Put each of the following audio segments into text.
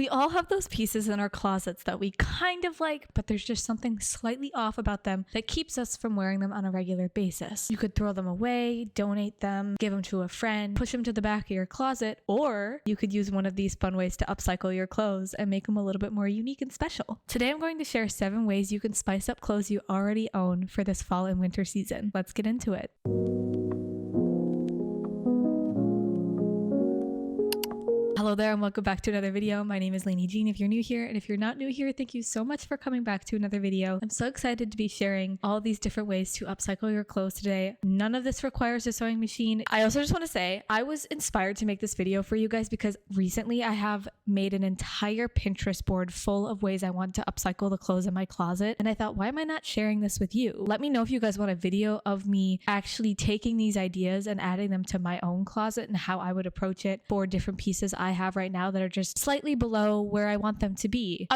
We all have those pieces in our closets that we kind of like, but there's just something slightly off about them that keeps us from wearing them on a regular basis. You could throw them away, donate them, give them to a friend, push them to the back of your closet, or you could use one of these fun ways to upcycle your clothes and make them a little bit more unique and special. Today I'm going to share 7 ways you can spice up clothes you already own for this fall and winter season. Let's get into it. Hello there and welcome back to another video. My name is Lainey Jean if you're new here, and if you're not new here, thank you so much for coming back to another video. I'm so excited to be sharing all these different ways to upcycle your clothes today. None of this requires a sewing machine. I also just want to say I was inspired to make this video for you guys because recently I have made an entire Pinterest board full of ways I want to upcycle the clothes in my closet, and I thought, why am I not sharing this with you? Let me know if you guys want a video of me actually taking these ideas and adding them to my own closet and how I would approach it for different pieces I have right now that are just slightly below where I want them to be.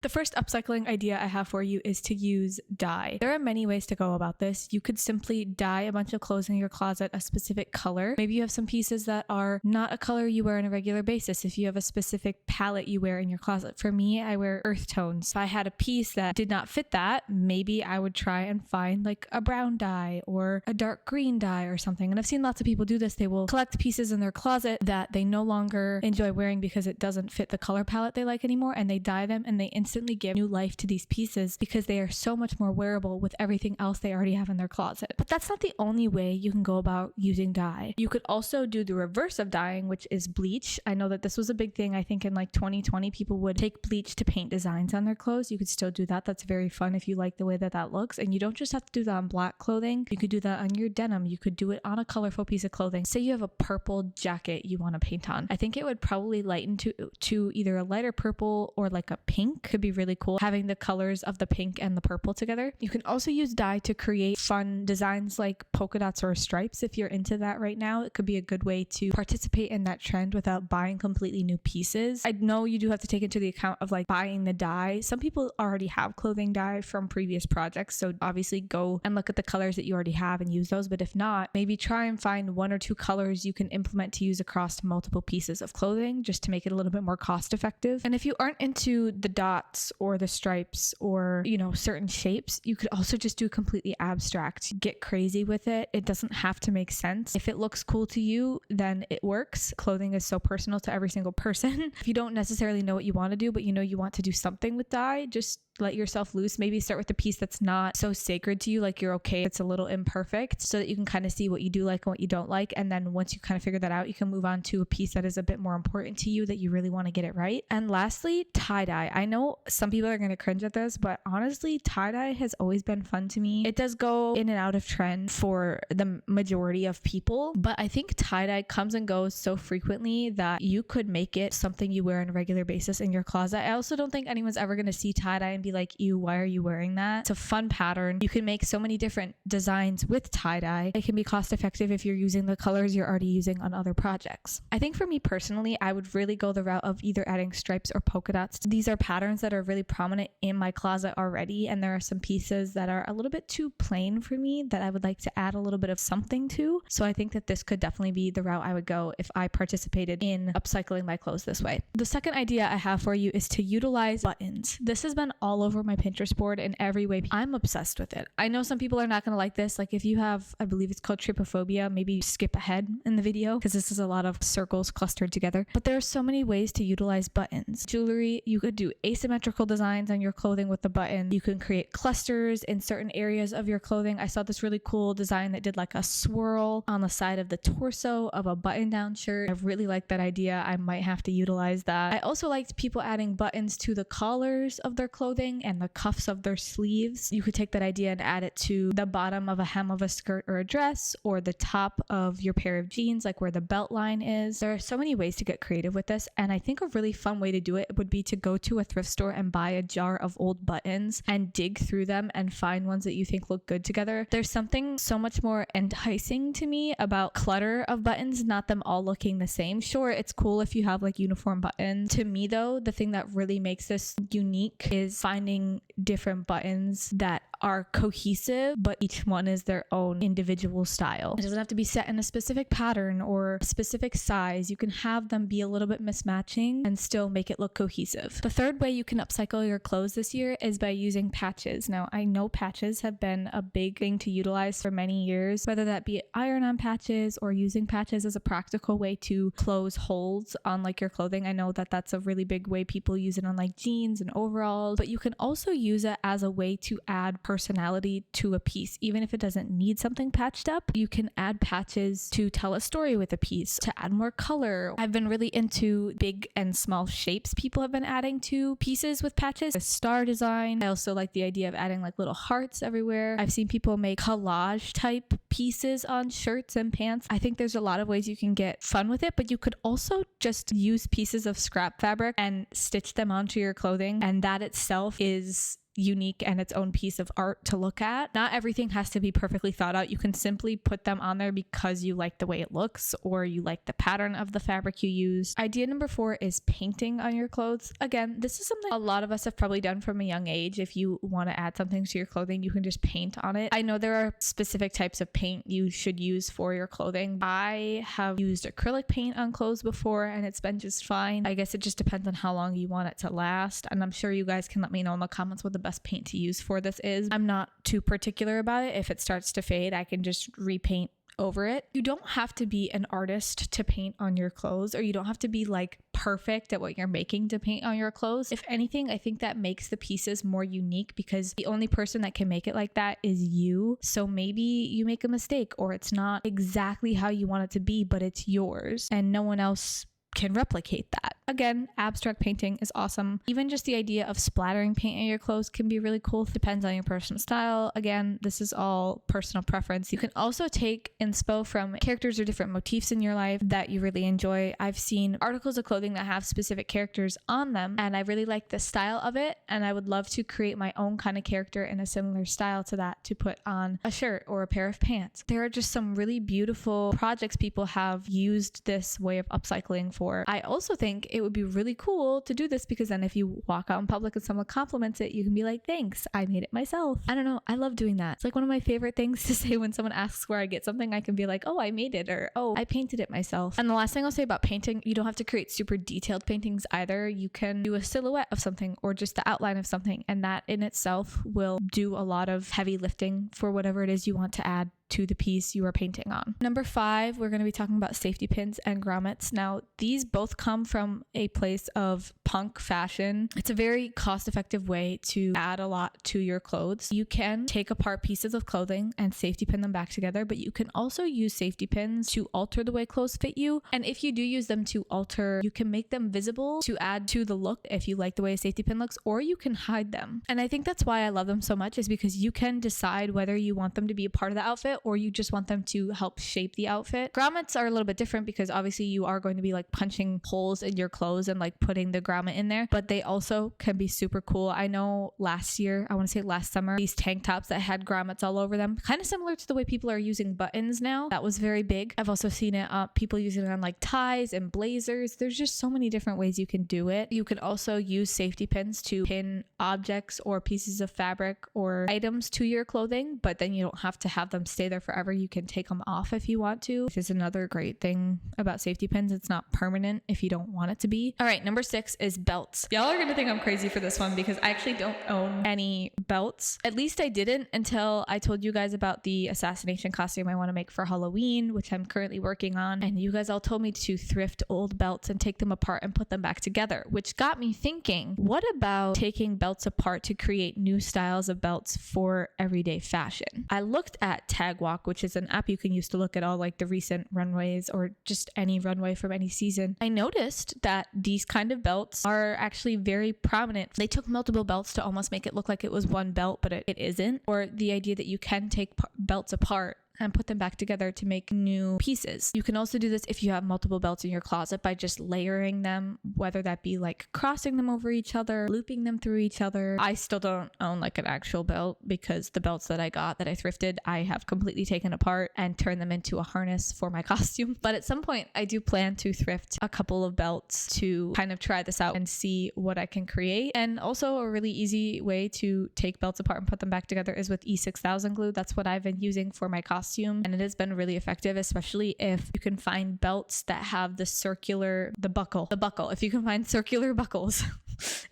The first upcycling idea I have for you is to use dye. There are many ways to go about this. You could simply dye a bunch of clothes in your closet a specific color. Maybe you have some pieces that are not a color you wear on a regular basis. If you have a specific palette you wear in your closet. For me, I wear earth tones. If I had a piece that did not fit that, maybe I would try and find like a brown dye or a dark green dye or something. And I've seen lots of people do this. They will collect pieces in their closet that they no longer enjoy wearing because it doesn't fit the color palette they like anymore, and they dye them and they instantly give new life to these pieces because they are so much more wearable with everything else they already have in their closet. But that's not the only way you can go about using dye. You could also do the reverse of dyeing, which is bleach. I know that this was a big thing. I think in like 2020 people would take bleach to paint designs on their clothes. You could still do that. That's very fun if you like the way that that looks. And you don't just have to do that on black clothing. You could do that on your denim. You could do it on a colorful piece of clothing. Say you have a purple jacket you want to paint on. I think it would probably lighten to either a lighter purple or like a pink. Could be really cool having the colors of the pink and the purple together. You can also use dye to create fun designs like polka dots or stripes. If you're into that right now, it could be a good way to participate in that trend without buying completely new pieces. I know you do have to take into the account of like buying the dye. Some people already have clothing dye from previous projects, so obviously go and look at the colors that you already have and use those. But if not, maybe try and find 1 or 2 colors you can implement to use across multiple pieces of clothing just to make it a little bit more cost effective. And if you aren't into the dots or the stripes or, you know, certain shapes, you could also just do completely abstract. Get crazy with it. It doesn't have to make sense. If it looks cool to you, then it works. Clothing is so personal to every single person. If you don't necessarily know what you want to do, but you know you want to do something with dye, just let yourself loose. Maybe start with a piece that's not so sacred to you, like you're okay, it's a little imperfect, so that you can kind of see what you do like and what you don't like. And then once you kind of figure that out, you can move on to a piece that is a bit more important to you that you really want to get it right. And lastly, tie-dye. I know some people are going to cringe at this, but honestly, tie-dye has always been fun to me. It does go in and out of trend for the majority of people, but I think tie-dye comes and goes so frequently that you could make it something you wear on a regular basis in your closet. I also don't think anyone's ever going to see tie-dye and be like, ew, why are you wearing that? It's a fun pattern. You can make so many different designs with tie-dye. It can be cost effective if you're using the colors you're already using on other projects. I think for me personally, I would really go the route of either adding stripes or polka dots. These are patterns that are really prominent in my closet already, and there are some pieces that are a little bit too plain for me that I would like to add a little bit of something to. So I think that this could definitely be the route I would go if I participated in upcycling my clothes this way. The second idea I have for you is to utilize buttons. This has been all over my Pinterest board in every way. I'm obsessed with it. I know some people are not going to like this. Like if you have, I believe it's called Trypophobia, maybe skip ahead in the video because this is a lot of circles clustered together. But there are so many ways to utilize buttons. Jewelry, you could do asymmetrical designs on your clothing with the button. You can create clusters in certain areas of your clothing. I saw this really cool design that did like a swirl on the side of the torso of a button-down shirt. I really like that idea. I might have to utilize that. I also liked people adding buttons to the collars of their clothing and the cuffs of their sleeves. You could take that idea and add it to the bottom of a hem of a skirt or a dress, or the top of your pair of jeans, like where the belt line is. There are so many ways to get creative with this, and I think a really fun way to do it would be to go to a thrift store and buy a jar of old buttons and dig through them and find ones that you think look good together. There's something so much more enticing to me about clutter of buttons, not them all looking the same. Sure, it's cool if you have like uniform buttons. To me though, the thing that really makes this unique is finding different buttons that are cohesive, but each one is their own individual style. It doesn't have to be set in a specific pattern or a specific size. You can have them be a little bit mismatching and still make it look cohesive. The third way you can upcycle your clothes this year is by using patches. Now, I know patches have been a big thing to utilize for many years, whether that be iron-on patches or using patches as a practical way to close holes on like your clothing. I know that that's a really big way people use it on like jeans and overalls, but you can also use it as a way to add personality to a piece. Even if it doesn't need something patched up, you can add patches to tell a story with a piece, to add more color. I've been really into big and small shapes people have been adding to pieces with patches. A star design. I also like the idea of adding like little hearts everywhere. I've seen people make collage type pieces on shirts and pants. I think there's a lot of ways you can get fun with it, but you could also just use pieces of scrap fabric and stitch them onto your clothing, and that itself is unique and its own piece of art to look at. Not everything has to be perfectly thought out. You can simply put them on there because you like the way it looks or you like the pattern of the fabric you use. Idea number 4 is painting on your clothes. Again, this is something a lot of us have probably done from a young age. If you want to add something to your clothing, you can just paint on it. I know there are specific types of paint you should use for your clothing. I have used acrylic paint on clothes before and it's been just fine. I guess it just depends on how long you want it to last, and I'm sure you guys can let me know in the comments what the best paint to use for this is. I'm not too particular about it. If it starts to fade, I can just repaint over it. You don't have to be an artist to paint on your clothes, or you don't have to be like perfect at what you're making to paint on your clothes. If anything, I think that makes the pieces more unique because the only person that can make it like that is you. So maybe you make a mistake or it's not exactly how you want it to be, but it's yours and no one else can replicate that. Again, abstract painting is awesome. Even just the idea of splattering paint on your clothes can be really cool. Depends on your personal style. Again, this is all personal preference. You can also take inspo from characters or different motifs in your life that you really enjoy. I've seen articles of clothing that have specific characters on them, and I really like the style of it, and I would love to create my own kind of character in a similar style to that to put on a shirt or a pair of pants. There are just some really beautiful projects people have used this way of upcycling for. I also think it would be really cool to do this because then if you walk out in public and someone compliments it, you can be like, thanks, I made it myself. I don't know. I love doing that. It's like one of my favorite things to say when someone asks where I get something. I can be like, oh, I made it, or oh, I painted it myself. And the last thing I'll say about painting, you don't have to create super detailed paintings either. You can do a silhouette of something or just the outline of something, and that in itself will do a lot of heavy lifting for whatever it is you want to add to the piece you are painting on. Number 5, we're going to be talking about safety pins and grommets. Now, these both come from a place of punk fashion. It's a very cost-effective way to add a lot to your clothes. You can take apart pieces of clothing and safety pin them back together, but you can also use safety pins to alter the way clothes fit you. And if you do use them to alter, you can make them visible to add to the look if you like the way a safety pin looks, or you can hide them. And I think that's why I love them so much, is because you can decide whether you want them to be a part of the outfit or you just want them to help shape the outfit. Grommets are a little bit different because obviously you are going to be like punching holes in your clothes and like putting the grommet in there, but they also can be super cool. I know last year, I want to say last summer, these tank tops that had grommets all over them, kind of similar to the way people are using buttons now. That was very big. I've also seen it people using it on like ties and blazers. There's just so many different ways you can do it. You can also use safety pins to pin objects or pieces of fabric or items to your clothing, but then you don't have to have them stay there forever. You can take them off if you want to, which is another great thing about safety pins. It's not permanent if you don't want it to be. All right, number 6 is belts. Y'all are gonna think I'm crazy for this one because I actually don't own any belts. At least I didn't until I told you guys about the assassination costume I want to make for Halloween, which I'm currently working on. And you guys all told me to thrift old belts and take them apart and put them back together, which got me thinking, what about taking belts apart to create new styles of belts for everyday fashion? I looked at Tag Walk, which is an app you can use to look at all like the recent runways or just any runway from any season. I noticed that these kind of belts are actually very prominent. They took multiple belts to almost make it look like it was one belt, but it isn't. Or the idea that you can take belts apart and put them back together to make new pieces. You can also do this if you have multiple belts in your closet by just layering them, whether that be like crossing them over each other, looping them through each other. I still don't own like an actual belt because the belts that I got that I thrifted, I have completely taken apart and turned them into a harness for my costume. But at some point I do plan to thrift a couple of belts to kind of try this out and see what I can create. And also a really easy way to take belts apart and put them back together is with E6000 glue. That's what I've been using for my costume, and it has been really effective, especially if you can find belts that have the buckle. If you can find circular buckles,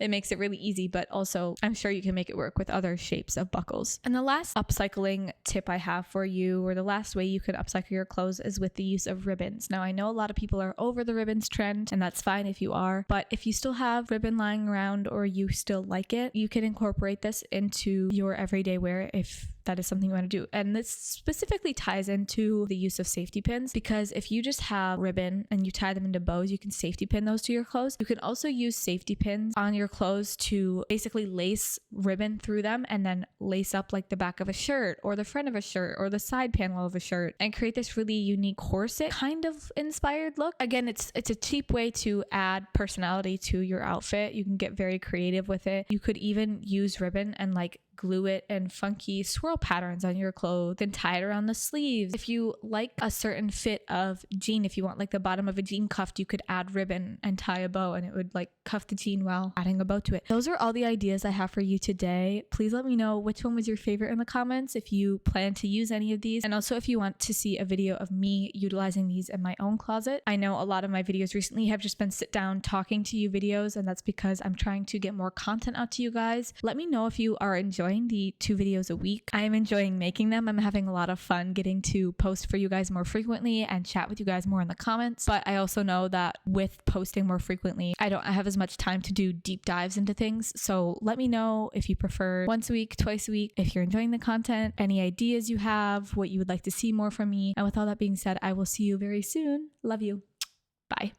it makes it really easy, but also I'm sure you can make it work with other shapes of buckles. And the last upcycling tip I have for you, or the last way you could upcycle your clothes, is with the use of ribbons. Now, I know a lot of people are over the ribbons trend, and that's fine if you are, but if you still have ribbon lying around or you still like it, you can incorporate this into your everyday wear if that is something you want to do. And this specifically ties into the use of safety pins, because if you just have ribbon and you tie them into bows, you can safety pin those to your clothes. You can also use safety pins on your clothes to basically lace ribbon through them and then lace up like the back of a shirt or the front of a shirt or the side panel of a shirt and create this really unique corset kind of inspired look. Again, it's a cheap way to add personality to your outfit. You can get very creative with it. You could even use ribbon and like glue it in funky swirl patterns on your clothes and tie it around the sleeves. If you like a certain fit of jean, if you want like the bottom of a jean cuffed, you could add ribbon and tie a bow and it would like cuff the jean while adding a bow to it. Those are all the ideas I have for you today. Please let me know which one was your favorite in the comments if you plan to use any of these, and also if you want to see a video of me utilizing these in my own closet. I know a lot of my videos recently have just been sit down talking to you videos, and that's because I'm trying to get more content out to you guys. Let me know if you are enjoying the 2 videos a week. I am enjoying making them. I'm having a lot of fun getting to post for you guys more frequently and chat with you guys more in the comments. But I also know that with posting more frequently, I don't have as much time to do deep dives into things. So let me know if you prefer once a week, twice a week, if you're enjoying the content, any ideas you have, what you would like to see more from me. And with all that being said, I will see you very soon. Love you. Bye.